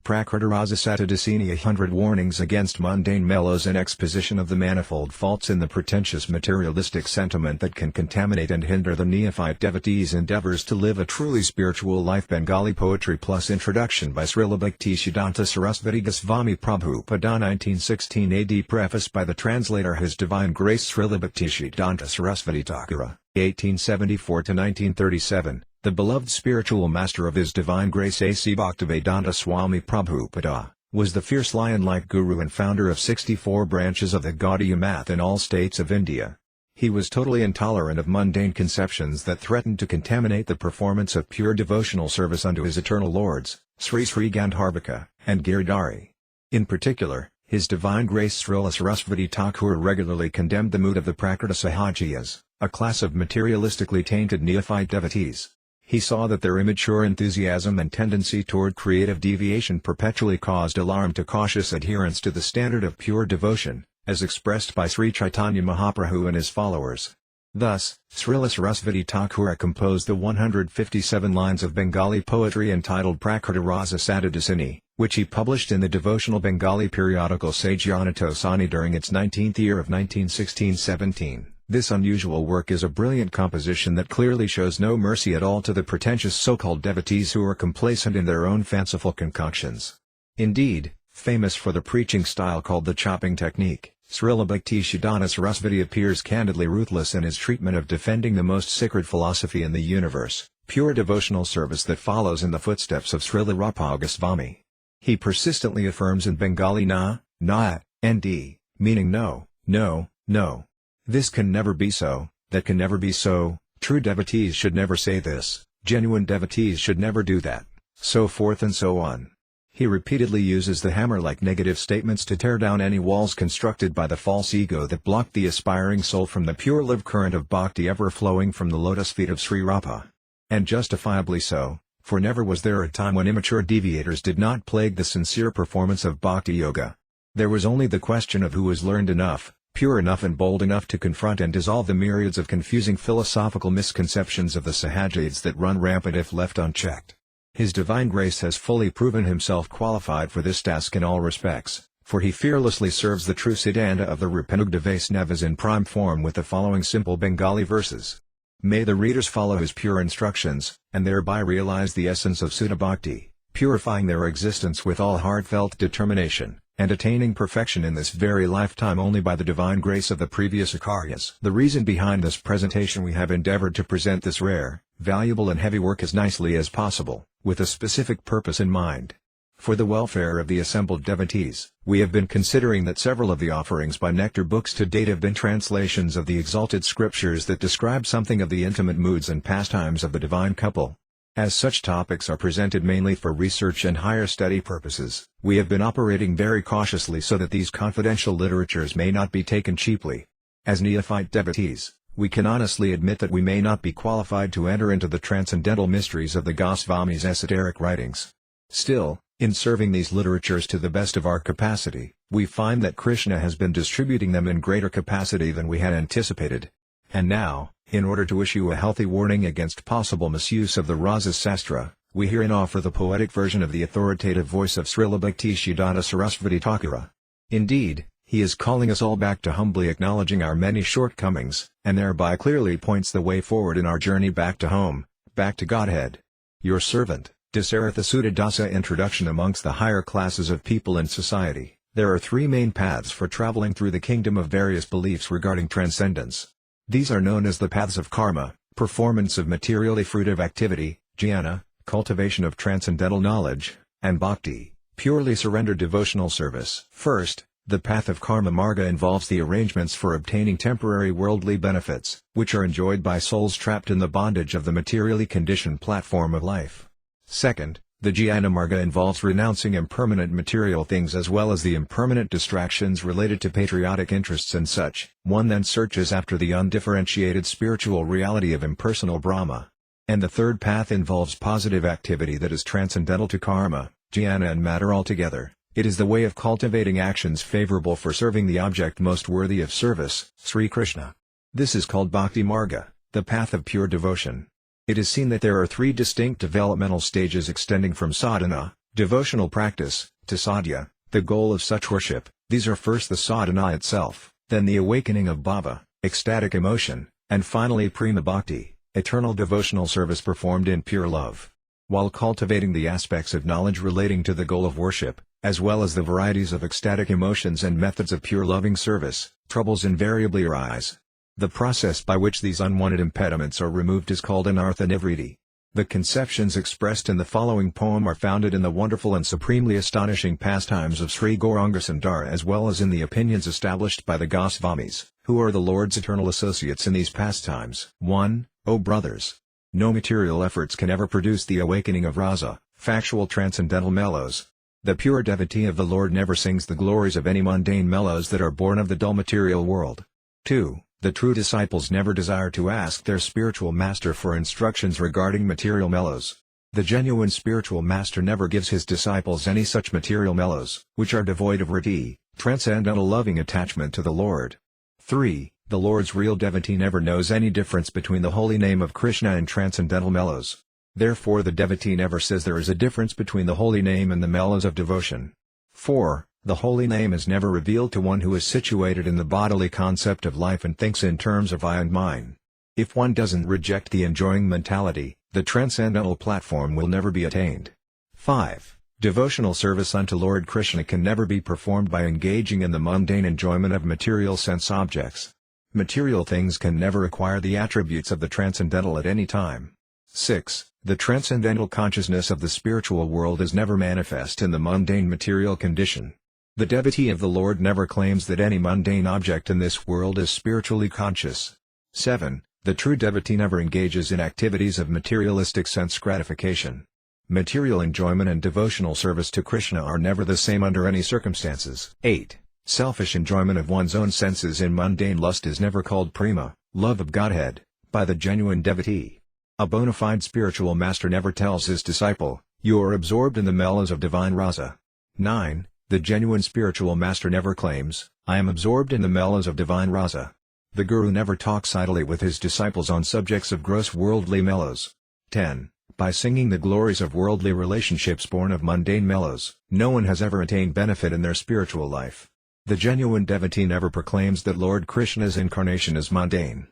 Prakrta Rasa Sata Dusini 100 Warnings Against Mundane Mellows, an exposition of the manifold faults in the pretentious materialistic sentiment that can contaminate and hinder the neophyte devotee's endeavors to live a truly spiritual life. Bengali Poetry Plus Introduction by Srila Bhaktisiddhanta Sarasvati Swami Prabhupada 1916 AD. Preface by the translator His Divine Grace Srila Bhaktisiddhanta Sarasvati Thakura, 1874–1937. The beloved spiritual master of His Divine Grace A.C. Bhaktivedanta Swami Prabhupada, was the fierce lion-like guru and founder of 64 branches of the Gaudiya Math in all states of India. He was totally intolerant of mundane conceptions that threatened to contaminate the performance of pure devotional service unto his eternal lords, Sri Sri Gandharbhika, and Giridhari. In particular, His Divine Grace Srila Sarasvati Thakura regularly condemned the mood of the Prakrta Sahajiyas, a class of materialistically tainted neophyte devotees. He saw that their immature enthusiasm and tendency toward creative deviation perpetually caused alarm to cautious adherence to the standard of pure devotion, as expressed by Sri Chaitanya Mahaprabhu and his followers. Thus, Srila Sarasvati Thakura composed the 157 lines of Bengali poetry entitled Prakrta Rasa Sata Dusini, which he published in the devotional Bengali periodical Sajjanato Sani during its 19th year of 1916-17. This unusual work is a brilliant composition that clearly shows no mercy at all to the pretentious so-called devotees who are complacent in their own fanciful concoctions. Indeed, famous for the preaching style called the chopping technique, Srila Bhaktisiddhanta Sarasvati appears candidly ruthless in his treatment of defending the most sacred philosophy in the universe, pure devotional service that follows in the footsteps of Srila Rupa Goswami. He persistently affirms in Bengali na, nd, meaning no, no, no. This can never be so, that can never be so, true devotees should never say this, genuine devotees should never do that, so forth and so on. He repeatedly uses the hammer-like negative statements to tear down any walls constructed by the false ego that block the aspiring soul from the pure live current of bhakti ever flowing from the lotus feet of Sri Rupa. And justifiably so, for never was there a time when immature deviators did not plague the sincere performance of bhakti yoga. There was only the question of who was learned enough, pure enough and bold enough to confront and dissolve the myriads of confusing philosophical misconceptions of the Sahajids that run rampant if left unchecked. His Divine Grace has fully proven himself qualified for this task in all respects, for he fearlessly serves the true Siddhanta of the Rupanugda Vaisnavas in prime form with the following simple Bengali verses. May the readers follow his pure instructions, and thereby realize the essence of Sudha Bhakti, purifying their existence with all heartfelt determination, and attaining perfection in this very lifetime only by the divine grace of the previous ācāryas. The reason behind this presentation: we have endeavored to present this rare, valuable and heavy work as nicely as possible, with a specific purpose in mind. For the welfare of the assembled devotees, we have been considering that several of the offerings by Nectar books to date have been translations of the exalted scriptures that describe something of the intimate moods and pastimes of the divine couple. As such topics are presented mainly for research and higher study purposes, we have been operating very cautiously so that these confidential literatures may not be taken cheaply. As neophyte devotees, we can honestly admit that we may not be qualified to enter into the transcendental mysteries of the Goswamis' esoteric writings. Still, in serving these literatures to the best of our capacity, we find that Krishna has been distributing them in greater capacity than we had anticipated. And now, in order to issue a healthy warning against possible misuse of the Rasa Sastra, we herein offer the poetic version of the authoritative voice of Srila Bhaktisiddhanta Sarasvati Thakura. Indeed, he is calling us all back to humbly acknowledging our many shortcomings, and thereby clearly points the way forward in our journey back to home, back to Godhead. Your servant, Dasaratha Sutta Dasa. Introduction. Amongst the higher classes of people in society, there are three main paths for traveling through the kingdom of various beliefs regarding transcendence. These are known as the paths of karma, performance of materially fruitive activity, jnana, cultivation of transcendental knowledge, and bhakti, purely surrendered devotional service. First, the path of karma marga involves the arrangements for obtaining temporary worldly benefits, which are enjoyed by souls trapped in the bondage of the materially conditioned platform of life. Second, the jnana marga involves renouncing impermanent material things as well as the impermanent distractions related to patriotic interests and such. One then searches after the undifferentiated spiritual reality of impersonal Brahma. And the third path involves positive activity that is transcendental to karma, jnana and matter altogether. It is the way of cultivating actions favorable for serving the object most worthy of service, Sri Krishna. This is called Bhakti Marga, the path of pure devotion. It is seen that there are three distinct developmental stages extending from sadhana, Devotional practice, to sadhya, the goal of such worship. These are first the sadhana itself, then the awakening of bhava, ecstatic emotion, and finally prema bhakti, eternal devotional service performed in pure love. While cultivating the aspects of knowledge relating to the goal of worship, as well as the varieties of ecstatic emotions and methods of pure loving service, troubles invariably arise. The process by which these unwanted impediments are removed is called anartha nivritti. The conceptions expressed in the following poem are founded in the wonderful and supremely astonishing pastimes of Sri Gauranga Sundara as well as in the opinions established by the Gosvamis, who are the Lord's eternal associates in these pastimes. 1. O brothers! No material efforts can ever produce the awakening of rasa, factual transcendental mellows. The pure devotee of the Lord never sings the glories of any mundane mellows that are born of the dull material world. 2. The true disciples never desire to ask their spiritual master for instructions regarding material mellows. The genuine spiritual master never gives his disciples any such material mellows, which are devoid of riti, transcendental loving attachment to the Lord. 3. The Lord's real devotee never knows any difference between the holy name of Krishna and transcendental mellows. Therefore the devotee never says there is a difference between the holy name and the mellows of devotion. 4. The holy name is never revealed to one who is situated in the bodily concept of life and thinks in terms of I and mine. If one doesn't reject the enjoying mentality, the transcendental platform will never be attained. 5. Devotional service unto Lord Krishna can never be performed by engaging in the mundane enjoyment of material sense objects. Material things can never acquire the attributes of the transcendental at any time. 6. The transcendental consciousness of the spiritual world is never manifest in the mundane material condition. The devotee of the Lord never claims that any mundane object in this world is spiritually conscious. 7. The true devotee never engages in activities of materialistic sense gratification. Material enjoyment and devotional service to Krishna are never the same under any circumstances. 8. Selfish enjoyment of one's own senses in mundane lust is never called prema, love of Godhead, by the genuine devotee. A bona fide spiritual master never tells his disciple, "You are absorbed in the mellows of divine rasa." 9. The genuine spiritual master never claims, "I am absorbed in the mellows of divine rasa." The guru never talks idly with his disciples on subjects of gross worldly mellows. 10. By singing the glories of worldly relationships born of mundane mellows, no one has ever attained benefit in their spiritual life. The genuine devotee never proclaims that Lord Krishna's incarnation is mundane.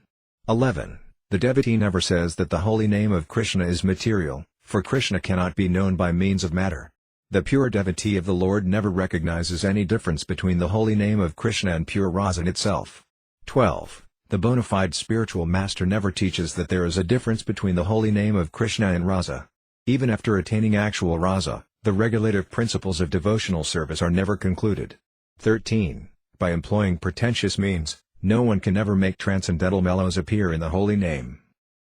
11. The devotee never says that the holy name of Krishna is material, for Krishna cannot be known by means of matter. The pure devotee of the Lord never recognizes any difference between the holy name of Krishna and pure rasa itself. 12. The bona fide spiritual master never teaches that there is a difference between the holy name of Krishna and rasa. Even after attaining actual rasa, the regulative principles of devotional service are never concluded. 13. By employing pretentious means, no one can ever make transcendental mellows appear in the holy name.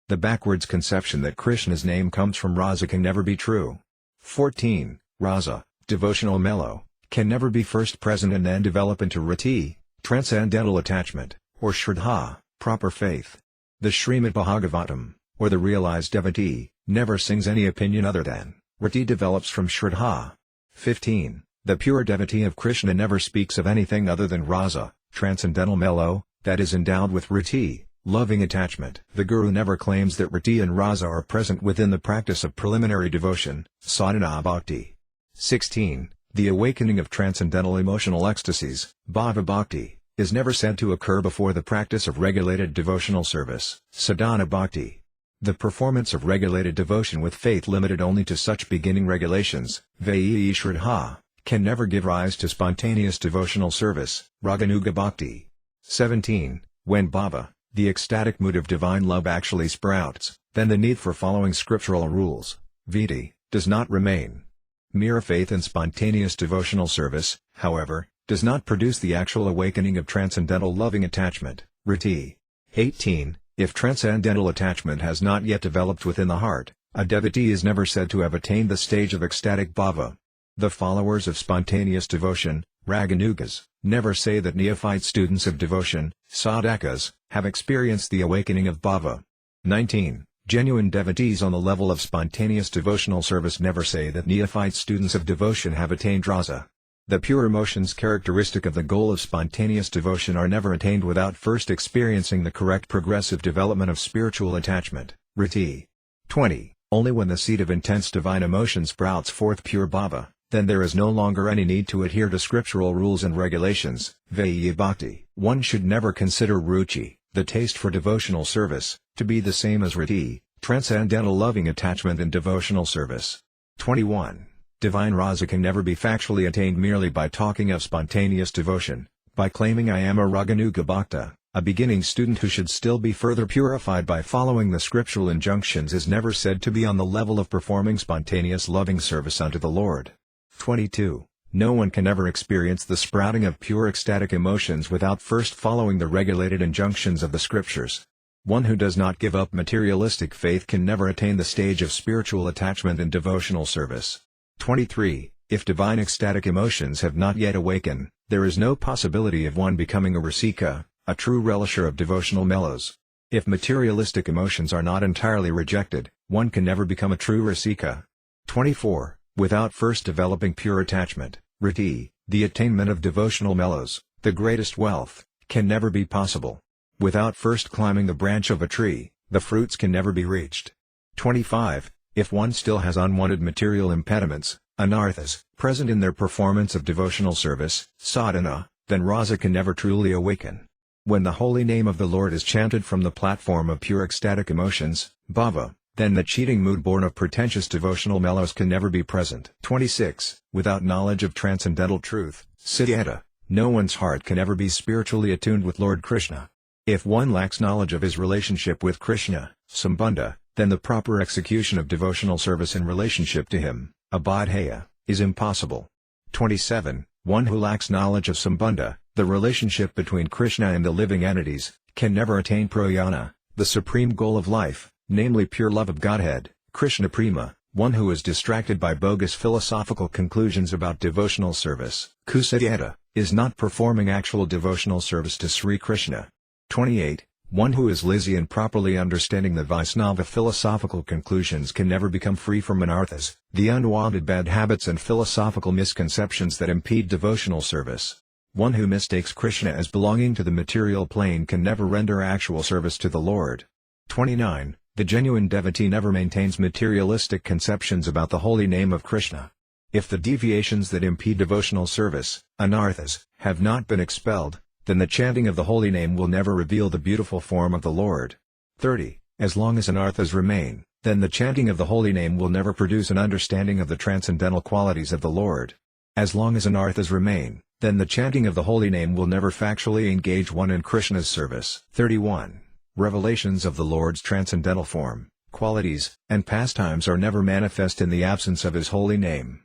The backwards conception that Krishna's name comes from rasa can never be true. 14. Rasa, devotional mellow, can never be first present and then develop into rati, transcendental attachment, or shraddha, proper faith. The Srimad Bhagavatam, or the realized devotee, never sings any opinion other than rati develops from shraddha. 15. The pure devotee of Krishna never speaks of anything other than rasa, transcendental mellow, that is endowed with rati, loving attachment. The guru never claims that rati and rasa are present within the practice of preliminary devotion, sadhana bhakti. 16. The awakening of transcendental emotional ecstasies, bhava bhakti, is never said to occur before the practice of regulated devotional service, sadhana bhakti. The performance of regulated devotion with faith limited only to such beginning regulations, vaiyi shraddha, can never give rise to spontaneous devotional service, raganuga bhakti. 17. When bhava, the ecstatic mood of divine love actually sprouts, then the need for following scriptural rules, viti, does not remain. Mere faith and spontaneous devotional service, however, does not produce the actual awakening of transcendental loving attachment, rati. 18. If transcendental attachment has not yet developed within the heart, a devotee is never said to have attained the stage of ecstatic bhava. The followers of spontaneous devotion, raganugas, never say that neophyte students of devotion, sadhakas, have experienced the awakening of bhava. 19. Genuine devotees on the level of spontaneous devotional service never say that neophyte students of devotion have attained rasa. The pure emotions characteristic of the goal of spontaneous devotion are never attained without first experiencing the correct progressive development of spiritual attachment, rati. 20. Only when the seed of intense divine emotion sprouts forth pure bhava, then there is no longer any need to adhere to scriptural rules and regulations. Vaidya Bhakti. One should never consider ruchi, the taste for devotional service, to be the same as rati, transcendental loving attachment in devotional service. 21. Divine rasa can never be factually attained merely by talking of spontaneous devotion, by claiming I am a raganuga bhakta. A beginning student who should still be further purified by following the scriptural injunctions is never said to be on the level of performing spontaneous loving service unto the Lord. 22. No one can ever experience the sprouting of pure ecstatic emotions without first following the regulated injunctions of the scriptures. One who does not give up materialistic faith can never attain the stage of spiritual attachment in devotional service. 23. If divine ecstatic emotions have not yet awakened, there is no possibility of one becoming a rasika, a true relisher of devotional mellows. If materialistic emotions are not entirely rejected, one can never become a true rasika. 24. Without first developing pure attachment, rati, the attainment of devotional mellows, the greatest wealth, can never be possible. Without first climbing the branch of a tree, the fruits can never be reached. 25. If one still has unwanted material impediments, anarthas, present in their performance of devotional service, sadhana, then rasa can never truly awaken. When the holy name of the Lord is chanted from the platform of pure ecstatic emotions, bhava, then the cheating mood born of pretentious devotional mellows can never be present. 26. Without knowledge of transcendental truth, siddhanta, no one's heart can ever be spiritually attuned with Lord Krishna. If one lacks knowledge of his relationship with Krishna, sambandha, then the proper execution of devotional service in relationship to him, abhidheya, is impossible. 27. One who lacks knowledge of sambandha, the relationship between Krishna and the living entities, can never attain prayana, the supreme goal of life, namely pure love of Godhead, Krishna prema. One who is distracted by bogus philosophical conclusions about devotional service, kusiddhanta, is not performing actual devotional service to Sri Krishna. 28. One who is lazy in properly understanding the Vaisnava philosophical conclusions can never become free from anarthas, the unwanted bad habits and philosophical misconceptions that impede devotional service. One who mistakes Krishna as belonging to the material plane can never render actual service to the Lord. 29. The genuine devotee never maintains materialistic conceptions about the holy name of Krishna. If the deviations that impede devotional service, anarthas, have not been expelled, then the chanting of the holy name will never reveal the beautiful form of the Lord. 30. As long as anarthas remain, then the chanting of the holy name will never produce an understanding of the transcendental qualities of the Lord. As long as anarthas remain, then the chanting of the holy name will never factually engage one in Krishna's service. 31. Revelations of the Lord's transcendental form, qualities, and pastimes are never manifest in the absence of his holy name.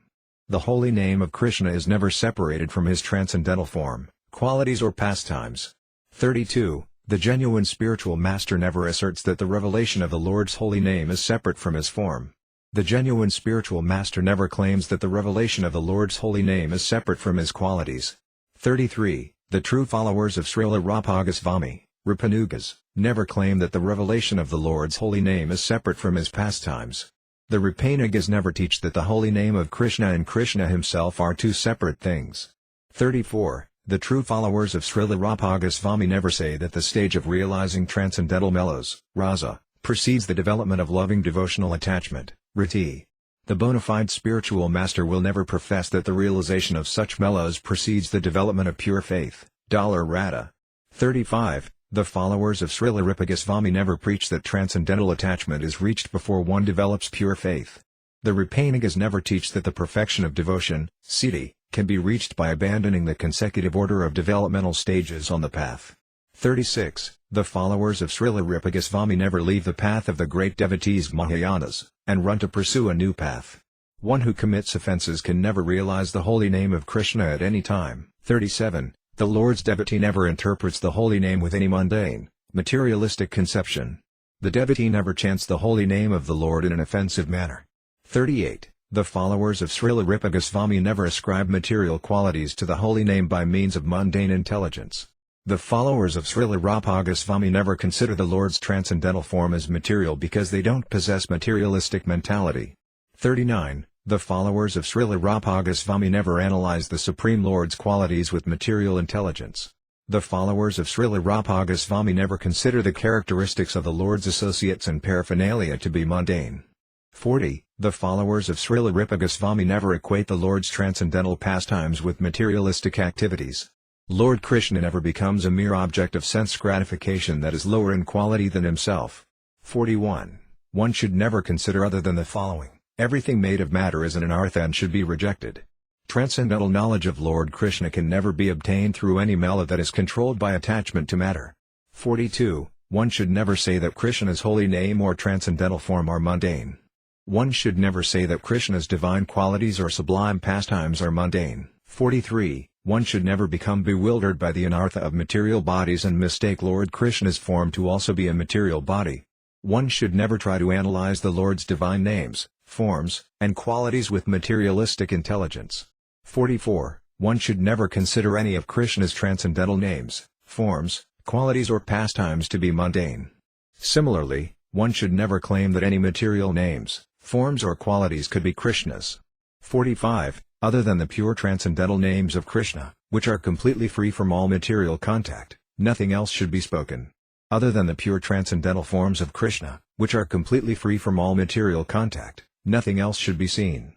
The holy name of Krishna is never separated from his transcendental form, qualities or pastimes. 32. The genuine spiritual master never asserts that the revelation of the Lord's holy name is separate from his form. The genuine spiritual master never claims that the revelation of the Lord's holy name is separate from his qualities. 33. The true followers of Srila Rupagasvami, Rupanugas, never claim that the revelation of the Lord's holy name is separate from his pastimes. The Rupanugas never teach that the holy name of Krishna and Krishna himself are two separate things. 34. The true followers of Srila Rupagasvami never say that the stage of realizing transcendental mellows, rasa, precedes the development of loving devotional attachment, rati. The bona fide spiritual master will never profess that the realization of such mellows precedes the development of pure faith, rata. 35. The followers of Srila Rupagasvami never preach that transcendental attachment is reached before one develops pure faith. The Rupanugas never teach that the perfection of devotion, siddhi, can be reached by abandoning the consecutive order of developmental stages on the path. 36. The followers of Srila Rupagasvami never leave the path of the great devotees Mahayanas, and run to pursue a new path. One who commits offenses can never realize the holy name of Krishna at any time. 37. The Lord's devotee never interprets the holy name with any mundane, materialistic conception. The devotee never chants the holy name of the Lord in an offensive manner. 38. The followers of Srila Rupagasvami never ascribe material qualities to the holy name by means of mundane intelligence. The followers of Srila Rupagasvami never consider the Lord's transcendental form as material because they don't possess materialistic mentality. 39. The followers of Srila Rupagasvami never analyze the Supreme Lord's qualities with material intelligence. The followers of Srila Rupagasvami never consider the characteristics of the Lord's associates and paraphernalia to be mundane. 40. The followers of Srila Goswami never equate the Lord's transcendental pastimes with materialistic activities. Lord Krishna never becomes a mere object of sense gratification that is lower in quality than himself. 41. One should never consider other than the following: everything made of matter is an anartha and should be rejected. Transcendental knowledge of Lord Krishna can never be obtained through any mela that is controlled by attachment to matter. 42. One should never say that Krishna's holy name or transcendental form are mundane. One should never say that Krishna's divine qualities or sublime pastimes are mundane. 43. One should never become bewildered by the anartha of material bodies and mistake Lord Krishna's form to also be a material body. One should never try to analyze the Lord's divine names, forms, and qualities with materialistic intelligence. 44. One should never consider any of Krishna's transcendental names, forms, qualities or pastimes to be mundane. Similarly, one should never claim that any material names, forms or qualities could be Krishna's. 45. Other than the pure transcendental names of Krishna, which are completely free from all material contact, nothing else should be spoken. Other than the pure transcendental forms of Krishna, which are completely free from all material contact, nothing else should be seen.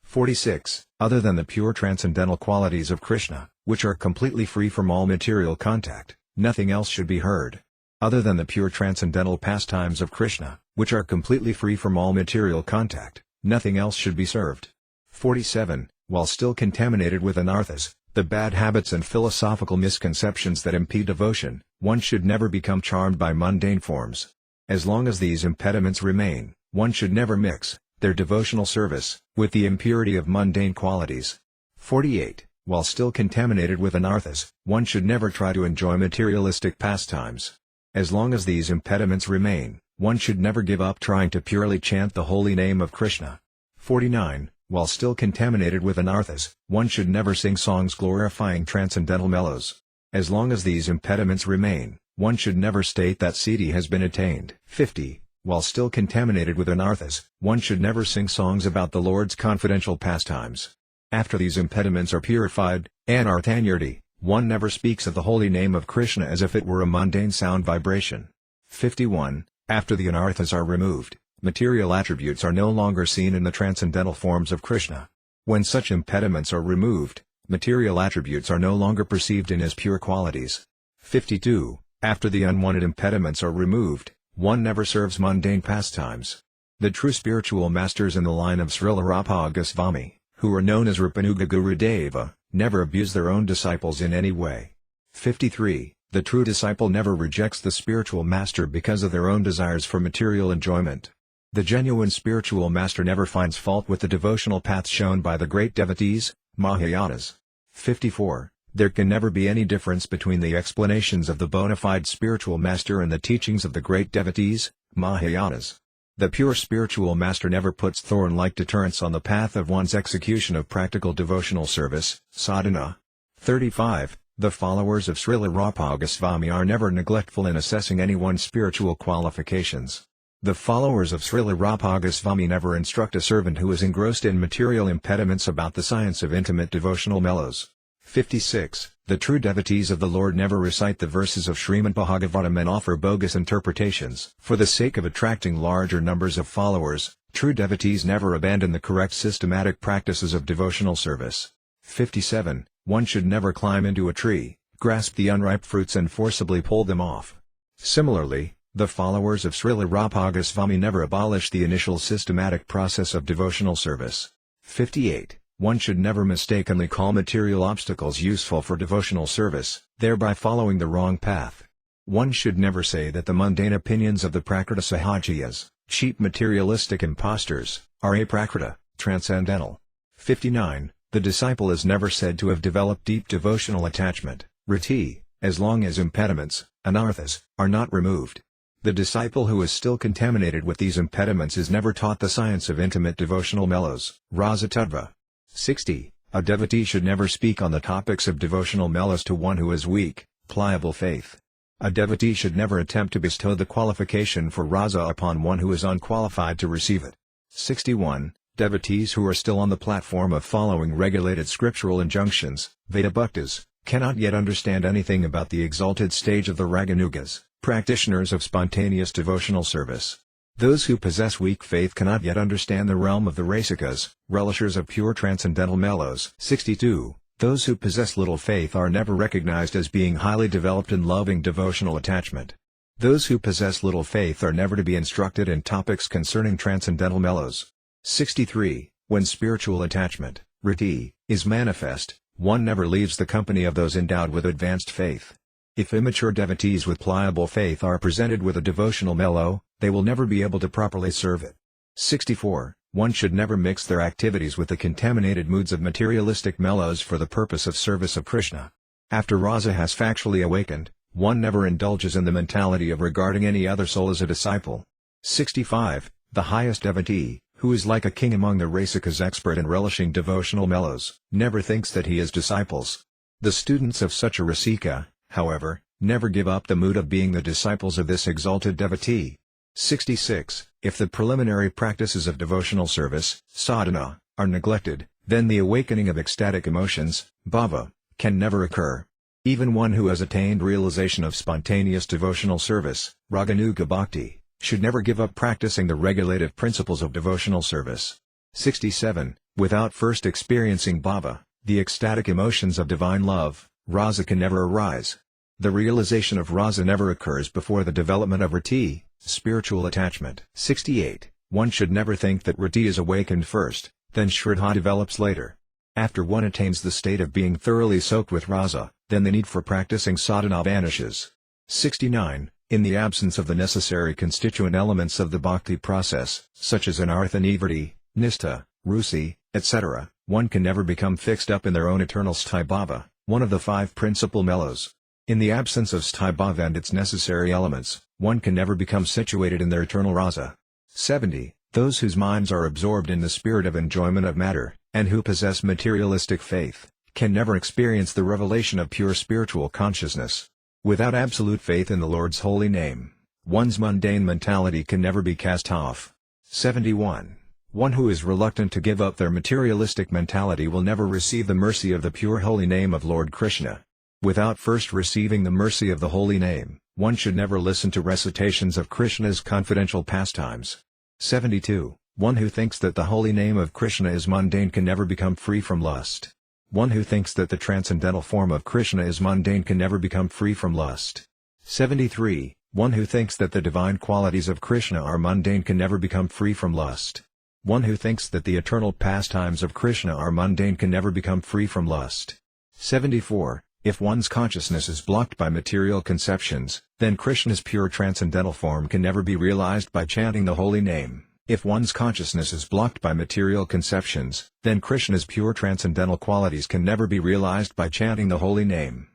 46. Other than the pure transcendental qualities of Krishna, which are completely free from all material contact, nothing else should be heard. Other than the pure transcendental pastimes of Krishna, which are completely free from all material contact, nothing else should be served. 47. While still contaminated with anarthas, the bad habits and philosophical misconceptions that impede devotion, one should never become charmed by mundane forms. As long as these impediments remain, one should never mix their devotional service with the impurity of mundane qualities. 48. While still contaminated with anarthas, one should never try to enjoy materialistic pastimes. As long as these impediments remain, one should never give up trying to purely chant the holy name of Krishna. 49. While still contaminated with anarthas, one should never sing songs glorifying transcendental mellows. As long as these impediments remain, one should never state that siddhi has been attained. 50. While still contaminated with anarthas, one should never sing songs about the Lord's confidential pastimes. After these impediments are purified, anarthanyurti, one never speaks of the holy name of Krishna as if it were a mundane sound vibration. 51. After the anarthas are removed, material attributes are no longer seen in the transcendental forms of Krishna. When such impediments are removed, material attributes are no longer perceived in his pure qualities. 52. After the unwanted impediments are removed, one never serves mundane pastimes. The true spiritual masters in the line of Srila Rupa Goswami, who are known as Rupanuga Gurudeva, never abuse their own disciples in any way. 53. The true disciple never rejects the spiritual master because of their own desires for material enjoyment. The genuine spiritual master never finds fault with the devotional path shown by the great devotees, Mahayanas. 54. There can never be any difference between the explanations of the bona fide spiritual master and the teachings of the great devotees, Mahayanas. The pure spiritual master never puts thorn-like deterrents on the path of one's execution of practical devotional service, sadhana. 35. The followers of Srila Rupa Goswami are never neglectful in assessing anyone's spiritual qualifications. The followers of Srila Rupa Goswami never instruct a servant who is engrossed in material impediments about the science of intimate devotional mellows. 56. The true devotees of the Lord never recite the verses of Srimad Bhagavatam and offer bogus interpretations. For the sake of attracting larger numbers of followers, true devotees never abandon the correct systematic practices of devotional service. 57. One should never climb into a tree, grasp the unripe fruits and forcibly pull them off. Similarly, the followers of Srila Rupa Goswami never abolish the initial systematic process of devotional service. 58. One should never mistakenly call material obstacles useful for devotional service, thereby following the wrong path. One should never say that the mundane opinions of the Prakrta Sahajias, cheap materialistic impostors, are aprakrta, transcendental. 59. The disciple is never said to have developed deep devotional attachment, rati, as long as impediments, anarthas, are not removed. The disciple who is still contaminated with these impediments is never taught the science of intimate devotional mellows, rasa tattva. 60. A devotee should never speak on the topics of devotional mellows to one who has weak, pliable faith. A devotee should never attempt to bestow the qualification for rasa upon one who is unqualified to receive it. 61. Devotees who are still on the platform of following regulated scriptural injunctions, Veda Bhaktas, cannot yet understand anything about the exalted stage of the Raganugas, practitioners of spontaneous devotional service. Those who possess weak faith cannot yet understand the realm of the Rasikas, relishers of pure transcendental mellows. 62. Those who possess little faith are never recognized as being highly developed in loving devotional attachment. Those who possess little faith are never to be instructed in topics concerning transcendental mellows. 63. When spiritual attachment, riti, is manifest, one never leaves the company of those endowed with advanced faith. If immature devotees with pliable faith are presented with a devotional mellow, they will never be able to properly serve it. 64. One should never mix their activities with the contaminated moods of materialistic mellows for the purpose of service of Krishna. After Rasa has factually awakened, one never indulges in the mentality of regarding any other soul as a disciple. 65. The highest devotee, who is like a king among the Rasikas, expert in relishing devotional mellows, never thinks that he is disciples. The students of such a Rasika, however, never give up the mood of being the disciples of this exalted devotee. 66. If the preliminary practices of devotional service, sadhana, are neglected, then the awakening of ecstatic emotions, bhava, can never occur. Even one who has attained realization of spontaneous devotional service, raganuga bhakti, should never give up practicing the regulative principles of devotional service. 67. Without first experiencing bhava, the ecstatic emotions of divine love, rasa, can never arise. The realization of rasa never occurs before the development of rati, spiritual attachment. 68. One should never think that rati is awakened first, then shraddha develops later. After one attains the state of being thoroughly soaked with rasa, then the need for practicing sadhana vanishes. 69. In the absence of the necessary constituent elements of the bhakti process, such as anartha nivritti, nistha, rusi, etc., one can never become fixed up in their own eternal sthāi-bhava, one of the 5 principal mellows. In the absence of sthāi-bhava and its necessary elements, one can never become situated in their eternal rasa. 70. Those whose minds are absorbed in the spirit of enjoyment of matter, and who possess materialistic faith, can never experience the revelation of pure spiritual consciousness. Without absolute faith in the Lord's holy name, one's mundane mentality can never be cast off. 71. One who is reluctant to give up their materialistic mentality will never receive the mercy of the pure holy name of Lord Krishna. Without first receiving the mercy of the holy name, one should never listen to recitations of Krishna's confidential pastimes. 72. One who thinks that the holy name of Krishna is mundane can never become free from lust. One who thinks that the transcendental form of Krishna is mundane can never become free from lust. 73. One who thinks that the divine qualities of Krishna are mundane can never become free from lust. One who thinks that the eternal pastimes of Krishna are mundane can never become free from lust. 74. If one's consciousness is blocked by material conceptions, then Krishna's pure transcendental form can never be realized by chanting the holy name. If one's consciousness is blocked by material conceptions, then Krishna's pure transcendental qualities can never be realized by chanting the holy name.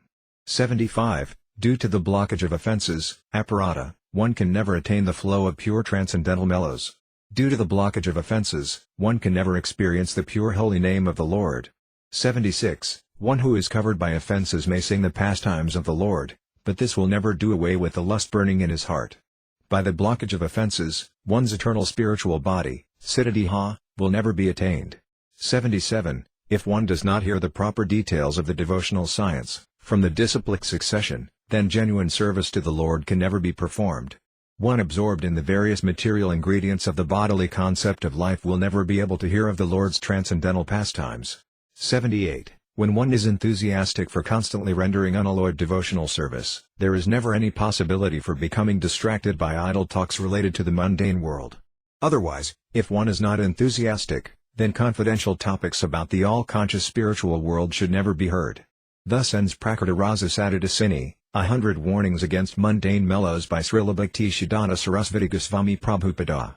75. Due to the blockage of offenses, aparadha, one can never attain the flow of pure transcendental mellows. Due to the blockage of offenses, one can never experience the pure holy name of the Lord. 76. One who is covered by offenses may sing the pastimes of the Lord, but this will never do away with the lust burning in his heart. By the blockage of offenses, one's eternal spiritual body, siddha, will never be attained. 77. If one does not hear the proper details of the devotional science, from the disciplic succession, then genuine service to the Lord can never be performed. One absorbed in the various material ingredients of the bodily concept of life will never be able to hear of the Lord's transcendental pastimes. 78. When one is enthusiastic for constantly rendering unalloyed devotional service, there is never any possibility for becoming distracted by idle talks related to the mundane world. Otherwise, if one is not enthusiastic, then confidential topics about the all-conscious spiritual world should never be heard. Thus ends Prakrta Rasa Sata Dusini, 100 Warnings Against Mundane Mellows by Srila Bhaktisiddhanta Sarasvati Swami Prabhupada.